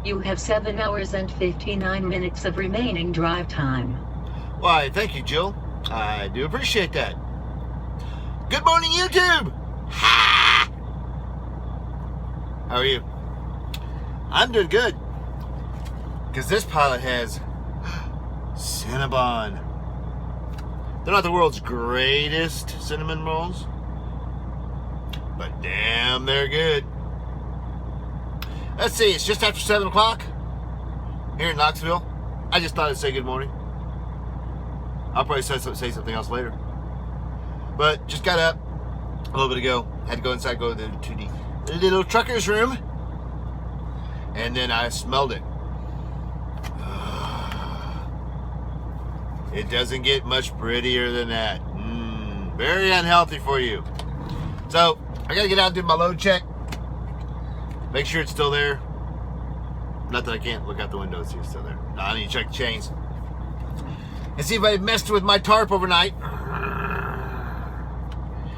You have 7 hours and 59 minutes of remaining drive time. Why, thank you, Jill. I do appreciate that. Good morning, YouTube! Ha! How are you? I'm doing good. Because this pilot has Cinnabon. They're not the world's greatest cinnamon rolls, but damn, they're good. Let's see, it's just after 7 o'clock here in Knoxville. I just thought I'd say good morning. I'll probably say something else later. But just got up a little bit ago. Had to go inside, go to the little trucker's room. And then I smelled it. It doesn't get much prettier than that. Very unhealthy for you. So, I gotta get out and do my load check. Make sure it's still there. Not that I can't look out the window and see it's still there. No, I need to check the chains. And see if I messed with my tarp overnight.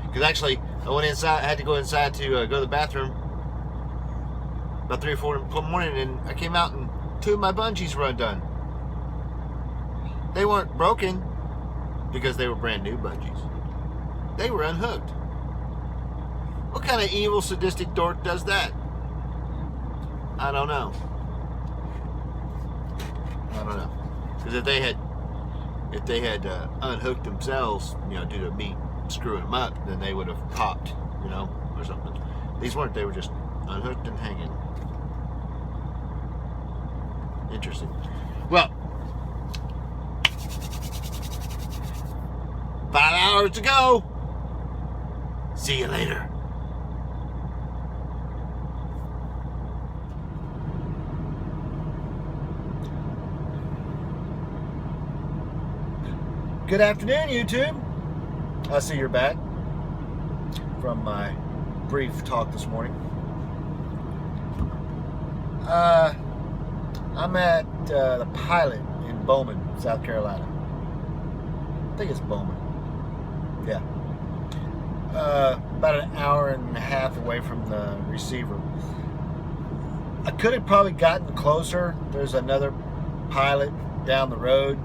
Because actually, I went inside, I had to go inside to go to the bathroom about 3 or 4 in the morning, and I came out and 2 of my bungees were undone. They weren't broken because they were brand new bungees. They were unhooked. What kind of evil, sadistic dork does that? I don't know. Because if they had unhooked themselves, due to me screwing them up, then they would have popped, or something. These weren't. They were just unhooked and hanging. Interesting. Well, 5 hours to go. See you later. Good afternoon, YouTube. I see you're back from my brief talk this morning. I'm at the Pilot in Bowman, South Carolina. I think it's Bowman. Yeah. About an hour and a half away from the receiver. I could have probably gotten closer. There's another Pilot down the road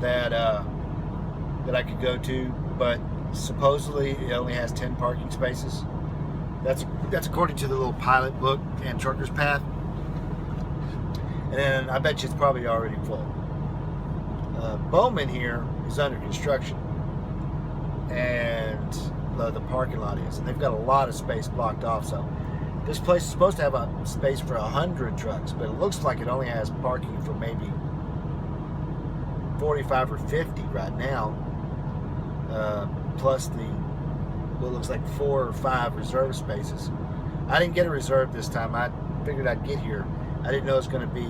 that I could go to, but supposedly it only has 10 parking spaces. That's according to the little Pilot book and Trucker's Path. And I bet you it's probably already full. Bowman here is under construction, and the parking lot is, and they've got a lot of space blocked off. So this place is supposed to have a space for 100 trucks, but it looks like it only has parking for maybe 45 or 50 right now, plus what looks like 4 or 5 reserve spaces. I didn't get a reserve this time. I figured I'd get here. I didn't know it was going to be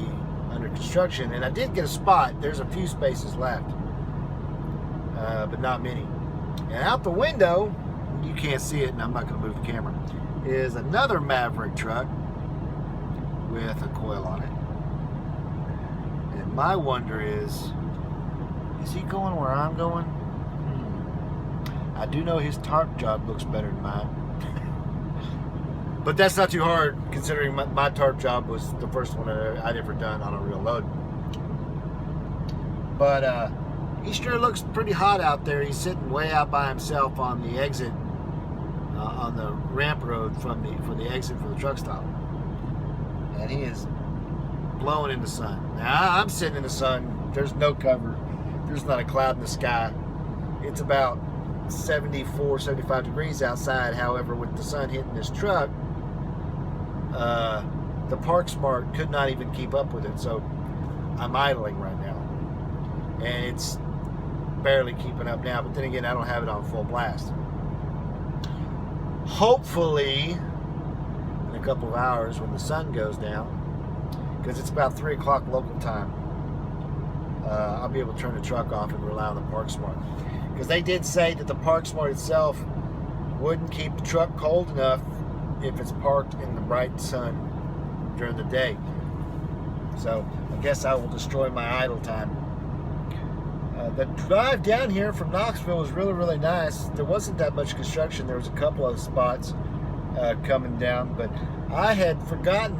under construction, and I did get a spot. There's a few spaces left, but not many. And out the window, you can't see it, and I'm not going to move the camera, is another Maverick truck with a coil on it. And my wonder is he going where I'm going? I do know his tarp job looks better than mine. But that's not too hard, considering my tarp job was the first one I'd ever done on a real load. But he sure looks pretty hot out there. He's sitting way out by himself on the exit, on the ramp road for the exit for the truck stop. And he is blowing in the sun. Now, I'm sitting in the sun. There's no cover. There's not a cloud in the sky. It's about 74, 75 degrees outside. However, with the sun hitting this truck, the Park Smart could not even keep up with it. So I'm idling right now, and it's barely keeping up now. But then again, I don't have it on full blast. Hopefully, in a couple of hours when the sun goes down, because it's about 3 o'clock local time, I'll be able to turn the truck off and rely on the Park Smart. Because they did say that the Park Smart itself wouldn't keep the truck cold enough if it's parked in the bright sun during the day. So I guess I will destroy my idle time. The drive down here from Knoxville was really, really nice. There wasn't that much construction. There was a couple of spots coming down, but I had forgotten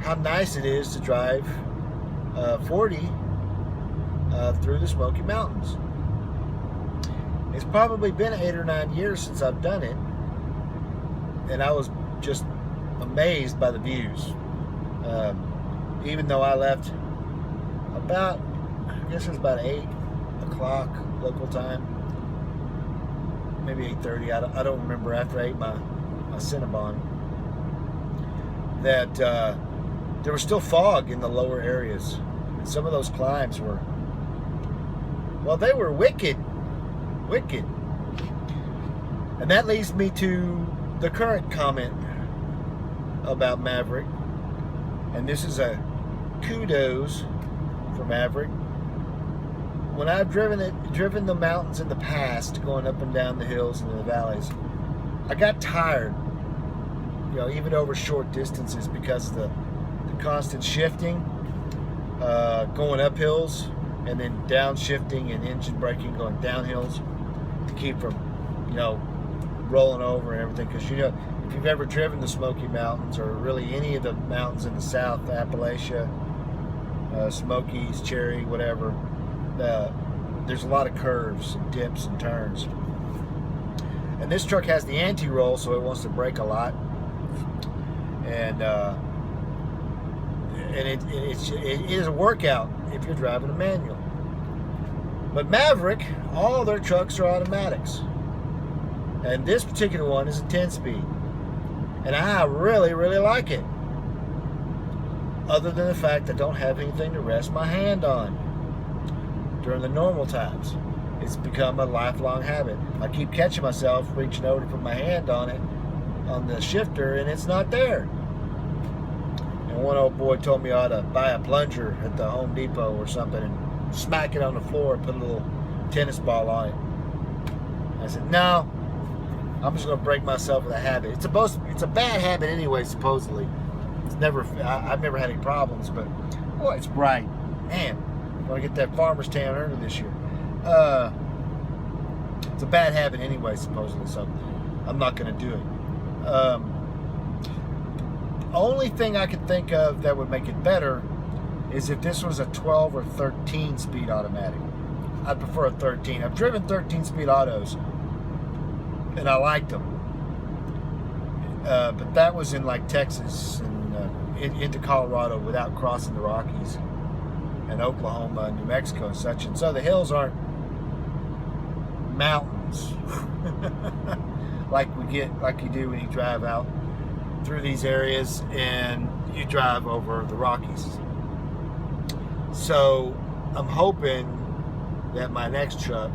how nice it is to drive 40 through the Smoky Mountains. It's probably been 8 or 9 years since I've done it, and I was just amazed by the views. Even though I left about, I guess it was about 8 o'clock local time, maybe 8:30. I don't remember. After I ate my Cinnabon, that there was still fog in the lower areas. And some of those climbs were, well, they were wicked. And that leads me to the current comment about Maverick. And this is a kudos for Maverick. When I've driven the mountains in the past, going up and down the hills and in the valleys, I got tired, even over short distances, because of the constant shifting, going up hills and then downshifting and engine braking going down hills to keep from, rolling over and everything. Because, if you've ever driven the Smoky Mountains, or really any of the mountains in the south, Appalachia, Smokies, Cherry, whatever, there's a lot of curves and dips and turns. And this truck has the anti-roll, so it wants to brake a lot. And it is a workout if you're driving a manual. But Maverick, all their trucks are automatics. And this particular one is a 10-speed. And I really, really like it. Other than the fact I don't have anything to rest my hand on during the normal times. It's become a lifelong habit. I keep catching myself reaching over to put my hand on it, on the shifter, and it's not there. And one old boy told me I ought to buy a plunger at the Home Depot or something and smack it on the floor and put a little tennis ball on it. I said, no, I'm just going to break myself of the habit. It's a bad habit anyway, supposedly. I've never had any problems, but boy, it's bright. Man, I'm going to get that farmer's tan early this year. It's a bad habit anyway, supposedly, so I'm not going to do it. Only thing I could think of that would make it better is if this was a 12 or 13 speed automatic. I'd prefer a 13. I've driven 13 speed autos and I liked them, but that was in like Texas and into Colorado without crossing the Rockies, and Oklahoma and New Mexico and such. And so the hills aren't mountains like you do when you drive out through these areas and you drive over the Rockies. So I'm hoping that my next truck,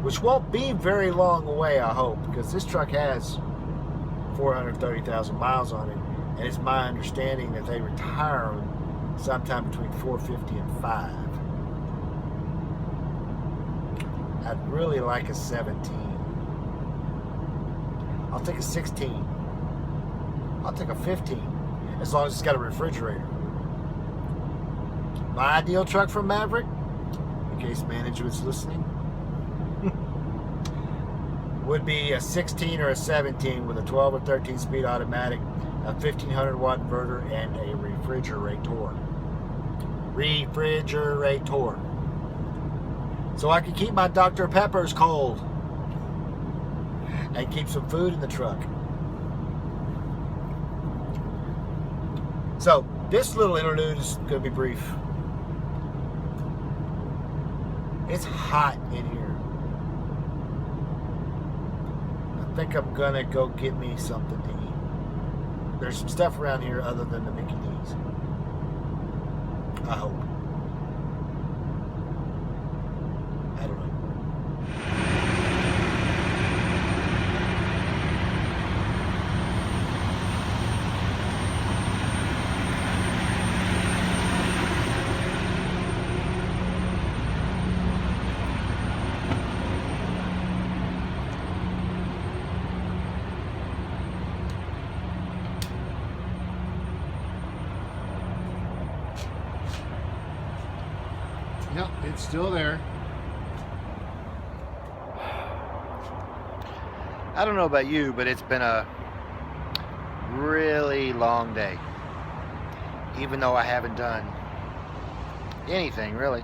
which won't be very long away, I hope, because this truck has 430,000 miles on it, and it's my understanding that they retire them sometime between 450 and 5. I'd really like a 17. I'll take a 16. I'll take a 15, as long as it's got a refrigerator. My ideal truck from Maverick, in case management's listening, would be a 16 or a 17 with a 12 or 13 speed automatic, a 1500 watt inverter, and a refrigerator. So I can keep my Dr. Peppers cold and keep some food in the truck. So this little interlude is going to be brief. It's hot in here. I think I'm going to go get me something to eat. There's some stuff around here other than the Mickey D's. I hope. I don't know. Yep, it's still there. I don't know about you, but it's been a really long day. even though I haven't done anything really.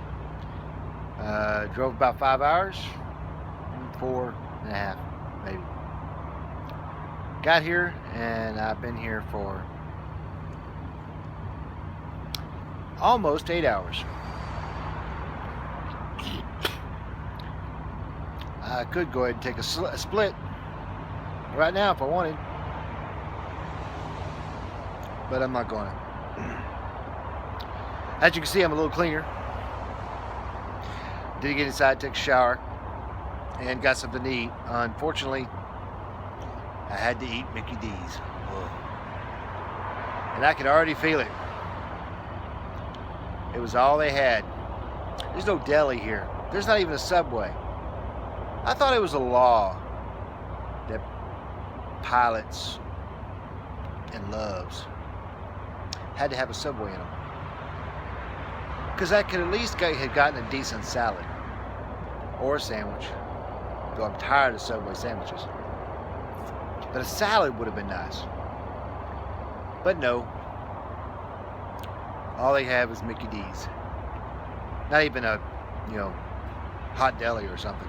Drove about 5 hours, 4.5 maybe. Got here and I've been here for almost 8 hours. I could go ahead and take a split right now if I wanted, but I'm not going to. As you can see, I'm a little cleaner. Did get inside, take a shower, and got something to eat. Unfortunately, I had to eat Mickey D's. Whoa. And I could already feel it. It was all they had. There's no deli here. There's not even a Subway. I thought it was a law that pilots and Loves had to have a Subway in them. Because I could at least have gotten a decent salad or a sandwich. Though I'm tired of Subway sandwiches. But a salad would have been nice. But no. All they have is Mickey D's. Not even a, hot deli or something.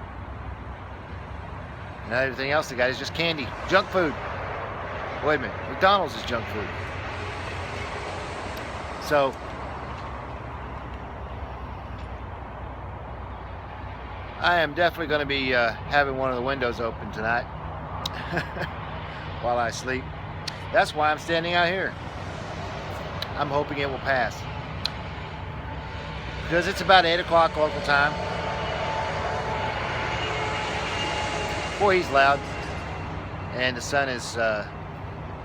And everything else they got is just candy. Junk food. Wait a minute. McDonald's is junk food. So, I am definitely going to be having one of the windows open tonight while I sleep. That's why I'm standing out here. I'm hoping it will pass. Because it's about 8 o'clock local time. Boy, he's loud. And the sun is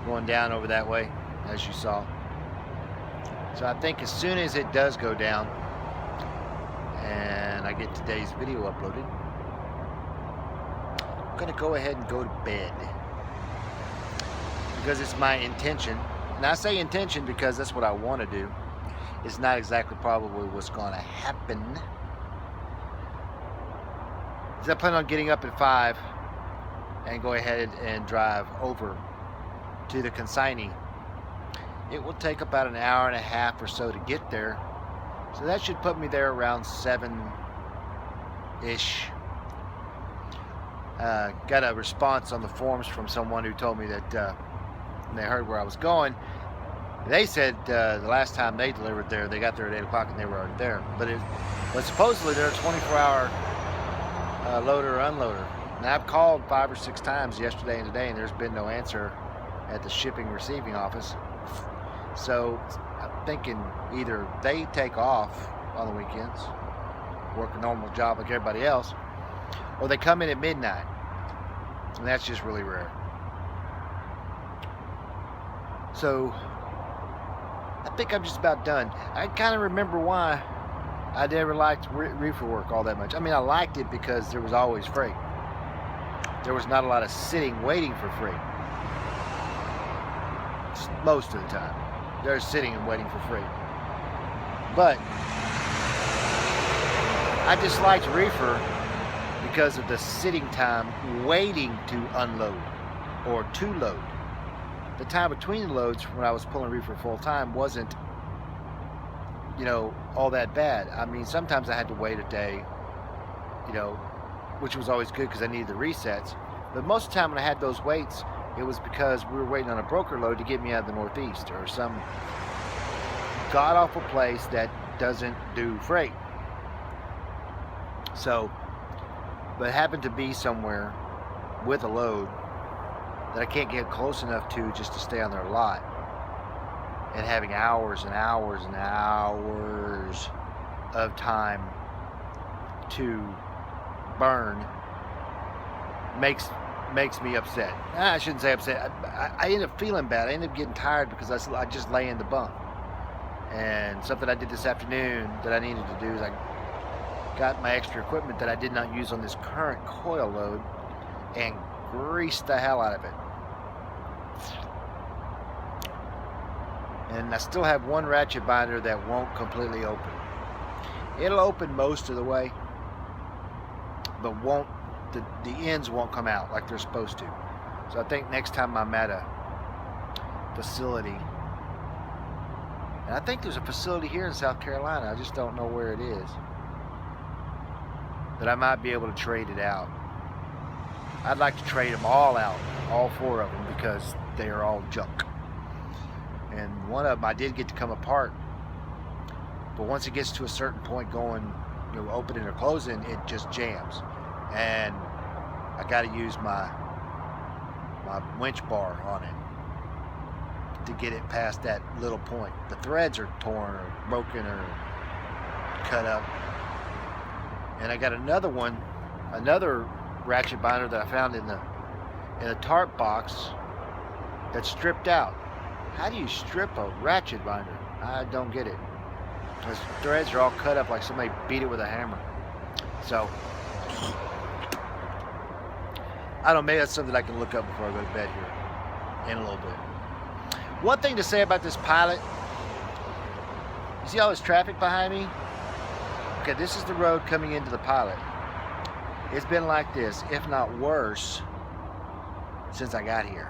going down over that way, as you saw. So I think as soon as it does go down, and I get today's video uploaded, I'm going to go ahead and go to bed. Because it's my intention, and I say intention because that's what I want to do. It's not exactly probably what's going to happen. I plan on getting up at 5 and go ahead and drive over to the consignee. It will take about an hour and a half or so to get there. So that should put me there around 7-ish. Got a response on the forums from someone who told me that when they heard where I was going, they said the last time they delivered there, they got there at 8 o'clock and they were already there. But supposedly they're a 24-hour loader or unloader. And I've called 5 or 6 times yesterday and today, and there's been no answer at the shipping receiving office. So I'm thinking either they take off on the weekends, work a normal job like everybody else, or they come in at midnight. And that's just really rare. So I think I'm just about done. I kind of remember why I never liked reefer work all that much. I mean, I liked it because there was always freight. There was not a lot of sitting waiting for freight. Most of the time. They're sitting and waiting for freight. But I disliked reefer because of the sitting time waiting to unload or to load. The time between the loads when I was pulling reefer full time wasn't, all that bad. I mean, sometimes I had to wait a day, which was always good because I needed the resets. But most of the time when I had those waits, it was because we were waiting on a broker load to get me out of the Northeast or some god-awful place that doesn't do freight. So, but it happened to be somewhere with a load that I can't get close enough to just to stay on their lot. And having hours and hours and hours of time to burn makes me upset. I shouldn't say upset. I end up feeling bad. I end up getting tired because I just lay in the bunk. And something I did this afternoon that I needed to do is I got my extra equipment that I did not use on this current coil load and greased the hell out of it. And I still have one ratchet binder that won't completely open. It'll open most of the way, but the ends won't come out like they're supposed to. So I think next time I'm at a facility And I think there's a facility here in South Carolina. I just don't know where it is. That I might be able to trade it out. I'd like to trade them all out, all 4 of them, because they are all junk. And one of them I did get to come apart, but once it gets to a certain point going, opening or closing, it just jams. And I got to use my winch bar on it to get it past that little point. The threads are torn or broken or cut up. And I got another one, another ratchet binder that I found in a tarp box that's stripped out. How do you strip a ratchet binder? I don't get it. Those threads are all cut up like somebody beat it with a hammer. So I don't know, maybe that's something I can look up before I go to bed here in a little bit. One thing to say about this Pilot, you see all this traffic behind me? Okay, this is the road coming into the Pilot. It's been like this, if not worse, since I got here.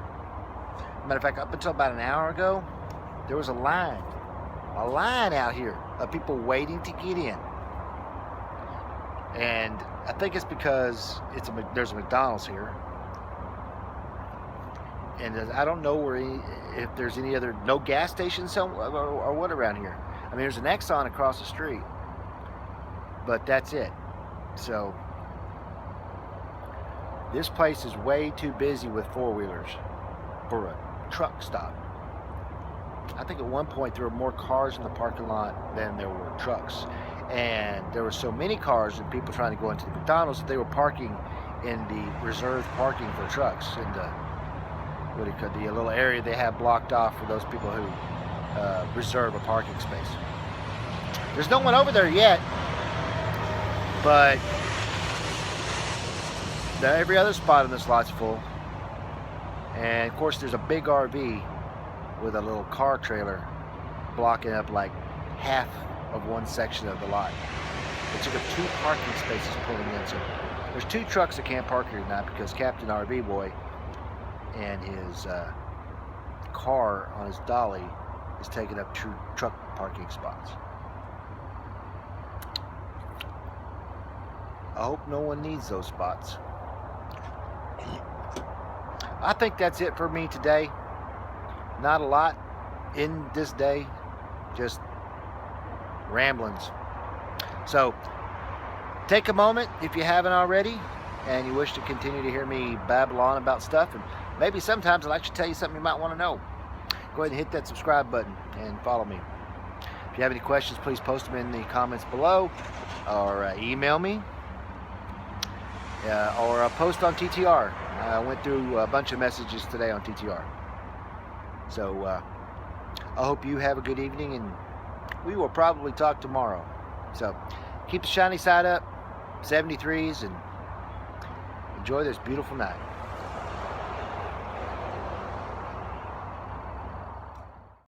Matter of fact, up until about an hour ago, there was a line out here of people waiting to get in. And I think it's because there's a McDonald's here. And I don't know if there's any other, no gas stations or what around here. I mean, there's an Exxon across the street, but that's it. So this place is way too busy with 4-wheelers for a truck stop. I think at one point there were more cars in the parking lot than there were trucks. And there were so many cars and people trying to go into the McDonald's that they were parking in the reserved parking for trucks in the little area they have blocked off for those people who reserve a parking space. There's no one over there yet, but every other spot in this lot's full. And of course there's a big RV with a little car trailer blocking up like half of one section of the lot. They took up 2 parking spaces pulling in. So there's 2 trucks that can't park here tonight because Captain RV Boy and his car on his dolly is taking up 2 truck parking spots. I hope no one needs those spots. I think that's it for me today. Not a lot in this day, just ramblings. So take a moment if you haven't already and you wish to continue to hear me babble on about stuff, and maybe sometimes I'll actually tell you something you might want to know. Go ahead and hit that subscribe button and follow me. If you have any questions, please post them in the comments below, or email me, or post on TTR. I went through a bunch of messages today on TTR. So I hope you have a good evening, and we will probably talk tomorrow. So keep the shiny side up, 73s, and enjoy this beautiful night.